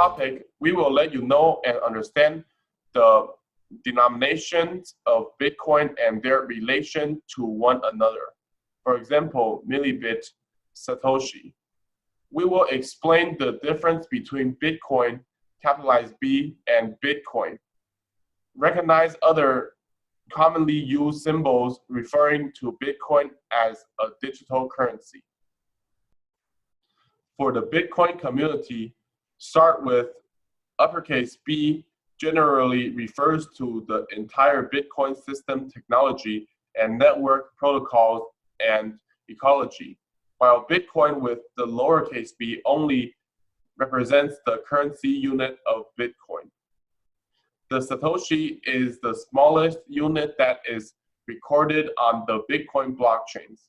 topic, we will let you know and understand the denominations of Bitcoin and their relation to one another. For example, millibit, satoshi. We will explain the difference between Bitcoin, capitalized B, and Bitcoin. Recognize other commonly used symbols referring to Bitcoin as a digital currency. For the Bitcoin community, start with uppercase B generally refers to the entire Bitcoin system technology and network protocols and ecology, while Bitcoin with the lowercase b only represents the currency unit of Bitcoin. The satoshi is the smallest unit that is recorded on the Bitcoin blockchains.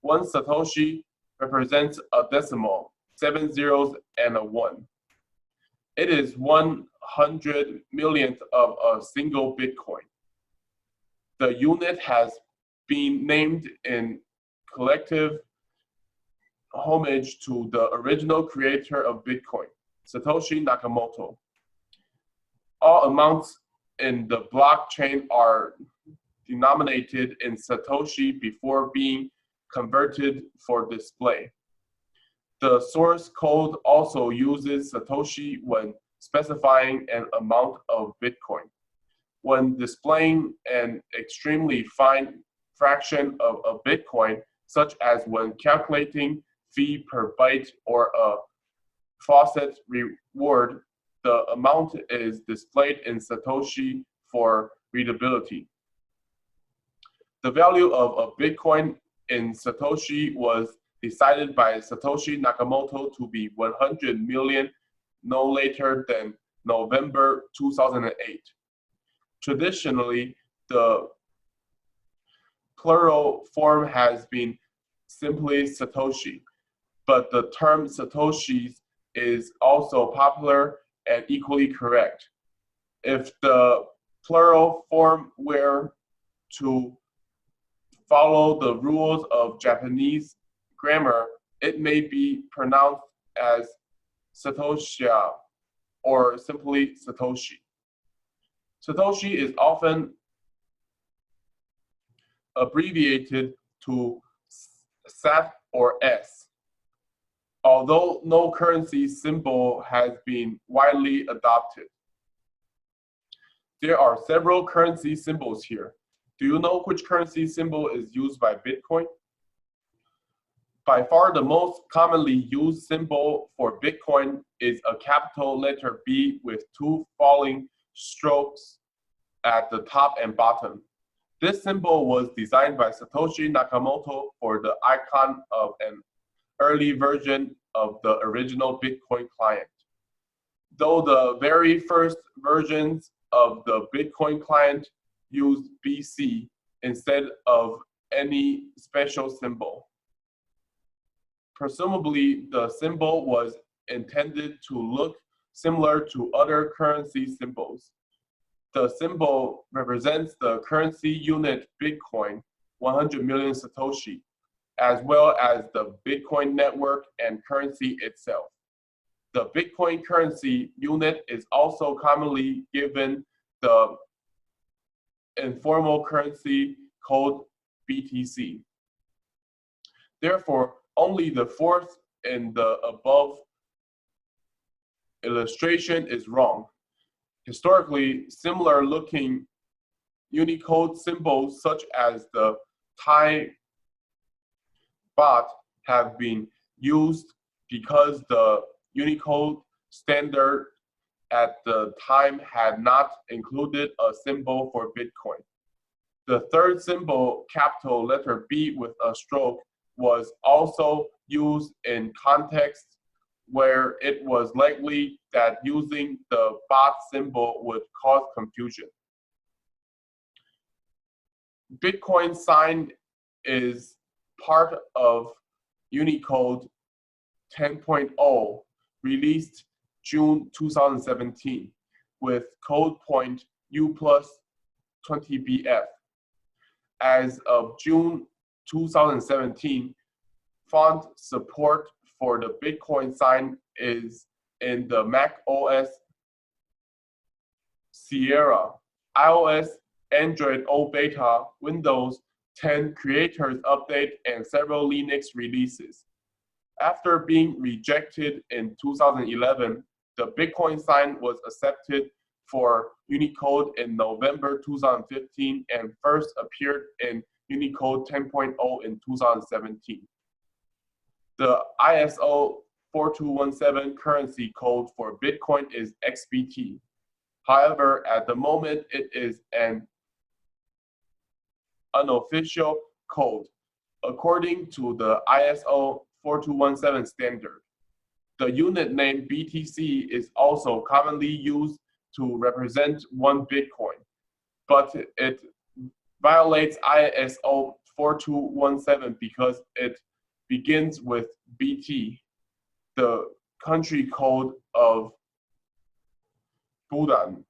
One satoshi represents a decimal, 7 zeros and a 1. It is 100 millionth of a single Bitcoin. The unit has been named in collective homage to the original creator of Bitcoin, Satoshi Nakamoto. All amounts in the blockchain are denominated in Satoshi before being converted for display. The source code also uses Satoshi when specifying an amount of Bitcoin. When displaying an extremely fine fraction of a Bitcoin, such as when calculating fee per byte or a faucet reward, the amount is displayed in Satoshi for readability. The value of a Bitcoin in Satoshi was decided by Satoshi Nakamoto to be 100 million no later than November 2008. Traditionally, the plural form has been simply Satoshi, but the term Satoshis is also popular and equally correct. If the plural form were to follow the rules of Japanese grammar, it may be pronounced as Satoshia or simply Satoshi. Satoshi is often abbreviated to SAT or S. Although no currency symbol has been widely adopted. There are several currency symbols here. Do you know which currency symbol is used by Bitcoin? By far the most commonly used symbol for Bitcoin is a capital letter B with two falling strokes at the top and bottom. This symbol was designed by Satoshi Nakamoto for the icon of an early version of the original Bitcoin client. Though the very first versions of the Bitcoin client used BC instead of any special symbol. Presumably, the symbol was intended to look similar to other currency symbols. The symbol represents the currency unit Bitcoin, 100 million Satoshi, as well as the Bitcoin network and currency itself. The Bitcoin currency unit is also commonly given the informal currency code BTC. Therefore, only the fourth in the above illustration is wrong. Historically, similar looking Unicode symbols such as the Thai baht have been used because the Unicode standard at the time had not included a symbol for Bitcoin. The third symbol, capital letter B with a stroke, was also used in contexts where it was likely that using the baht symbol would cause confusion. Bitcoin sign is part of Unicode 10.0, released June 2017, with code point U+20BF. As of June 2017, font support for the Bitcoin sign is in the Mac OS, Sierra, iOS, Android O Beta, Windows 10 Creators Update, and several Linux releases. After being rejected in 2011, the Bitcoin sign was accepted for Unicode in November 2015 and first appeared in Unicode 10.0 in 2017. The ISO 4217 currency code for Bitcoin is XBT. However, at the moment, it is an unofficial code according to the ISO 4217 standard. The unit name BTC is also commonly used to represent 1 Bitcoin, but it violates ISO 4217 because it begins with BT, the country code of Bhutan.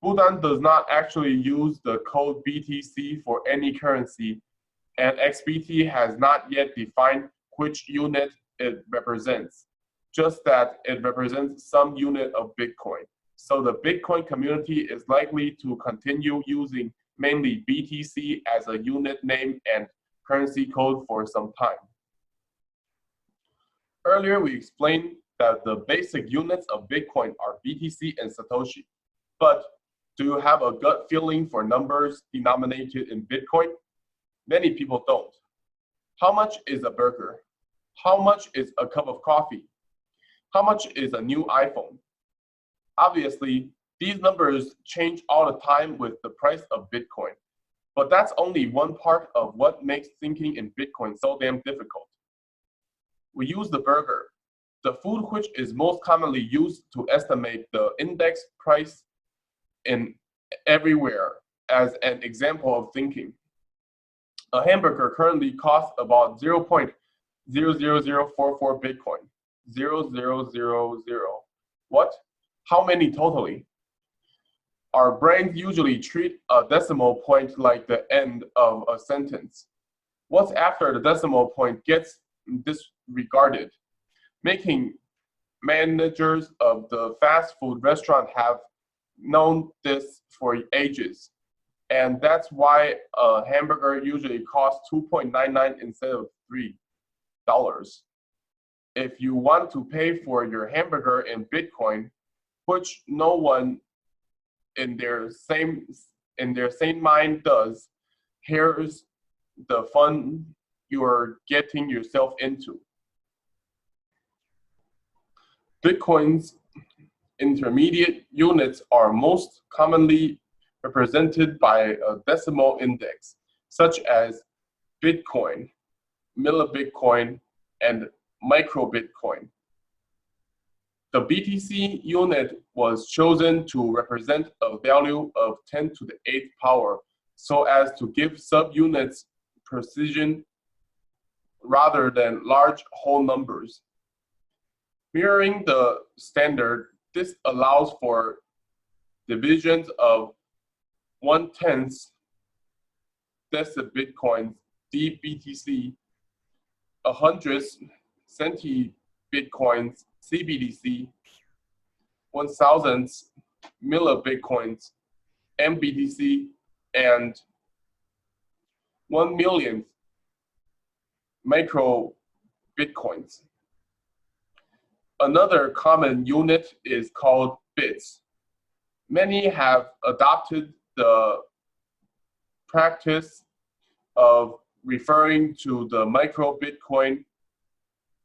Bhutan does not actually use the code BTC for any currency, and XBT has not yet defined which unit it represents, just that it represents some unit of Bitcoin. So the Bitcoin community is likely to continue using mainly BTC as a unit name and currency code for some time. Earlier, we explained that the basic units of Bitcoin are BTC and satoshi. But do you have a gut feeling for numbers denominated in Bitcoin? Many people don't. How much is a burger? How much is a cup of coffee? How much is a new iPhone? Obviously, these numbers change all the time with the price of Bitcoin. But that's only one part of what makes thinking in Bitcoin so damn difficult. We use the burger, the food which is most commonly used to estimate the index price in everywhere, as an example of thinking. A hamburger currently costs about 0.00044 Bitcoin. 0000. What? How many totally? Our brains usually treat a decimal point like the end of a sentence. What's after the decimal point gets disregarded, making managers of the fast food restaurant have known this for ages. And that's why a hamburger usually costs $2.99 instead of $3. If you want to pay for your hamburger in Bitcoin, which no one in their sane mind does, here's the fun you're getting yourself into. Bitcoin's intermediate units are most commonly represented by a decimal index, such as Bitcoin, millibitcoin, and microbitcoin. The BTC unit was chosen to represent a value of 10 to the 8th power so as to give subunits precision rather than large whole numbers. Mirroring the standard, this allows for divisions of 1/10 decibitcoins, dBTC, 100 centibitcoins, CBDC, 1,000 millibitcoins, MBTC, and 1,000,000 microbitcoins. Another common unit is called bits. Many have adopted the practice of referring to the microbitcoin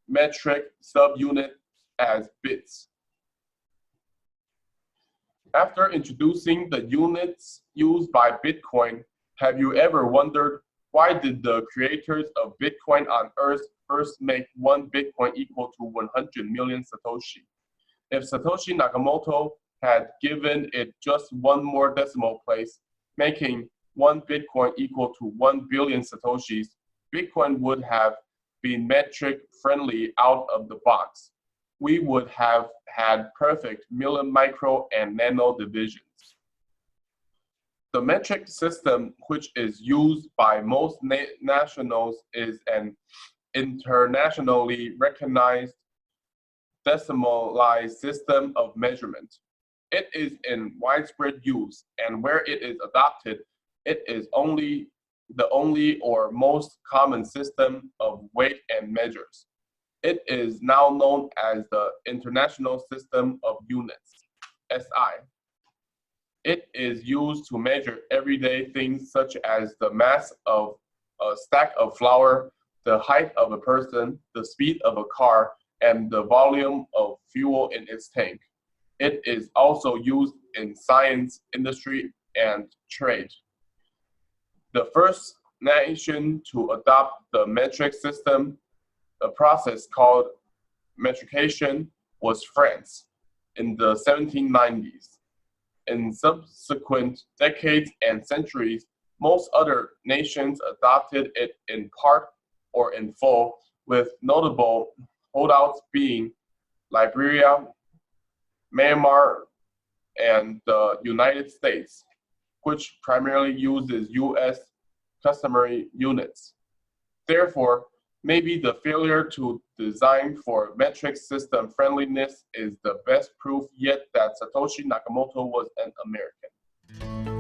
metric subunit as bits. After introducing the units used by Bitcoin, have you ever wondered why did the creators of Bitcoin on Earth first make 1 Bitcoin equal to 100 million Satoshi? If Satoshi Nakamoto had given it just one more decimal place, making 1 Bitcoin equal to 1 billion Satoshis, Bitcoin would have been metric friendly out of the box. We would have had perfect milli, micro, and nano divisions. The metric system, which is used by most nationals, is an internationally recognized decimalized system of measurement. It is in widespread use, and where it is adopted, it is the only or most common system of weight and measures. It is now known as the International System of Units, SI. It is used to measure everyday things such as the mass of a stack of flour, the height of a person, the speed of a car, and the volume of fuel in its tank. It is also used in science, industry, and trade. The first nation to adopt the metric system, a process called metrication, was France in the 1790s. In subsequent decades and centuries, most other nations adopted it in part or in full, with notable holdouts being Liberia, Myanmar, and the United States, which primarily uses US customary units. Therefore, maybe the failure to design for metric system friendliness is the best proof yet that Satoshi Nakamoto was an American.